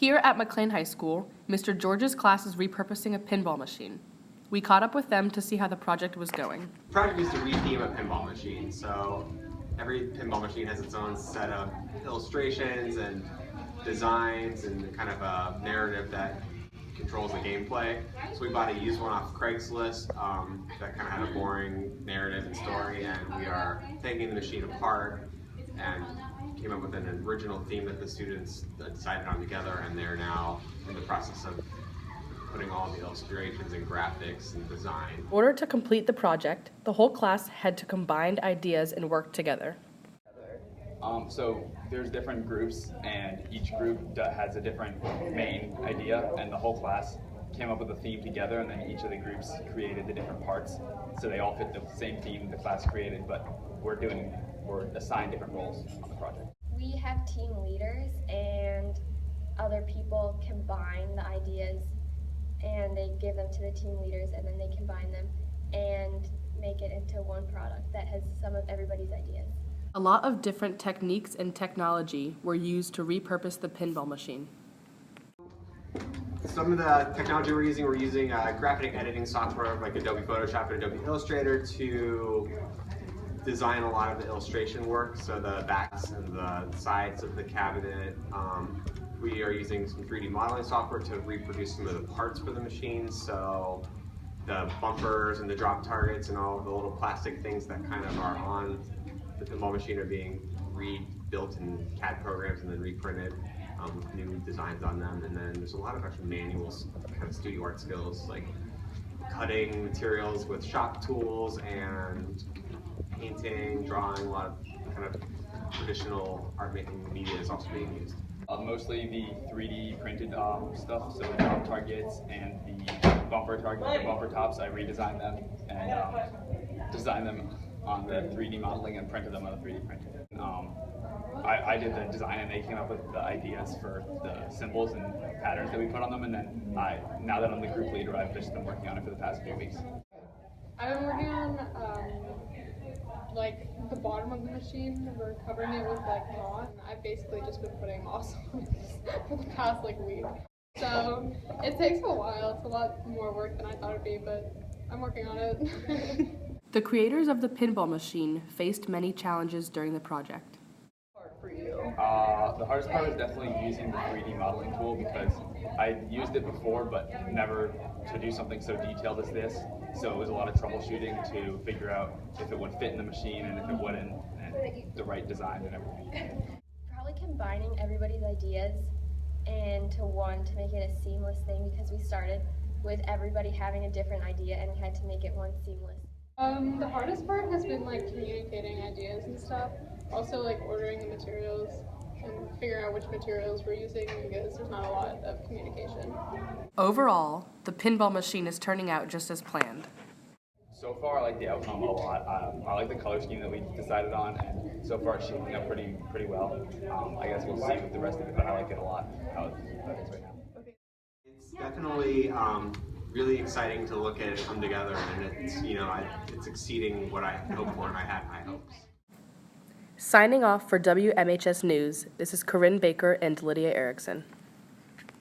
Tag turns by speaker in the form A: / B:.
A: Here at McLean High School, Mr. George's class is repurposing a pinball machine. We caught up with them to see how the project was going.
B: The project is to retheme a pinball machine. So every pinball machine has its own set of illustrations and designs and kind of a narrative that controls the gameplay. So we bought a used one off Craigslist that kind of had a boring narrative and story, and we are taking the machine apart and came up with an original theme that the students decided on together, and they're now in the process of putting all the illustrations and graphics and design.
A: In order to complete the project, the whole class had to combine ideas and work together.
C: So there's different groups, and each group has a different main idea, and the whole class came up with a theme together, and then each of the groups created the different parts. So they all fit the same theme the class created, but we're assigned different roles on the project.
D: We have team leaders, and other people combine the ideas and they give them to the team leaders, and then they combine them and make it into one product that has some of everybody's ideas.
A: A lot of different techniques and technology were used to repurpose the pinball machine.
B: Some of the technology we're using graphic editing software like Adobe Photoshop and Adobe Illustrator to design a lot of the illustration work, so the backs and the sides of the cabinet. We are using some 3D modeling software to reproduce some of the parts for the machine, so the bumpers and the drop targets and all of the little plastic things that kind of are on the pinball machine are being rebuilt in CAD programs and then reprinted with new designs on them. And then there's a lot of actual manuals, kind of studio art skills, like cutting materials with shop tools and painting, drawing. A lot of kind of traditional art making media is also being used.
C: Mostly the 3D printed stuff, so the drop targets and the bumper tops, I redesigned them and designed them on the 3D modeling and printed them on the 3D printer. I did the design, and they came up with the ideas for the symbols and patterns that we put on them, and then now that I'm the group leader, I've just been working on it for the past few weeks.
E: I've been working on like the bottom of the machine. We're covering it with like moss. I've basically just been putting moss on for the past like week. So it takes a while. It's a lot more work than I thought it'd be, but I'm working on it.
A: The creators of the pinball machine faced many challenges during the project.
E: For you?
C: The hardest part was definitely using the 3D modeling tool, because I used it before, but never to do something so detailed as this. So it was a lot of troubleshooting to figure out if it would fit in the machine and if it wouldn't, and the right design and everything.
D: Probably combining everybody's ideas into one to make it a seamless thing, because we started with everybody having a different idea and we had to make it one seamless.
E: The hardest part has been like communicating ideas and stuff. Also like ordering the materials and figuring out which materials we're using, because there's not a lot of communication.
A: Overall, the pinball machine is turning out just as planned.
C: So far, I like the outcome a lot. I like the color scheme that we decided on, and so far it's shaping up pretty well. I guess we'll see with the rest of it, but I like it a lot, how it is right now.
B: It's definitely really exciting to look at it come together, and it's it's exceeding what I hoped for and I had high hopes.
A: Signing off for WMHS News, this is Karynne Baker and Lydia Erickson.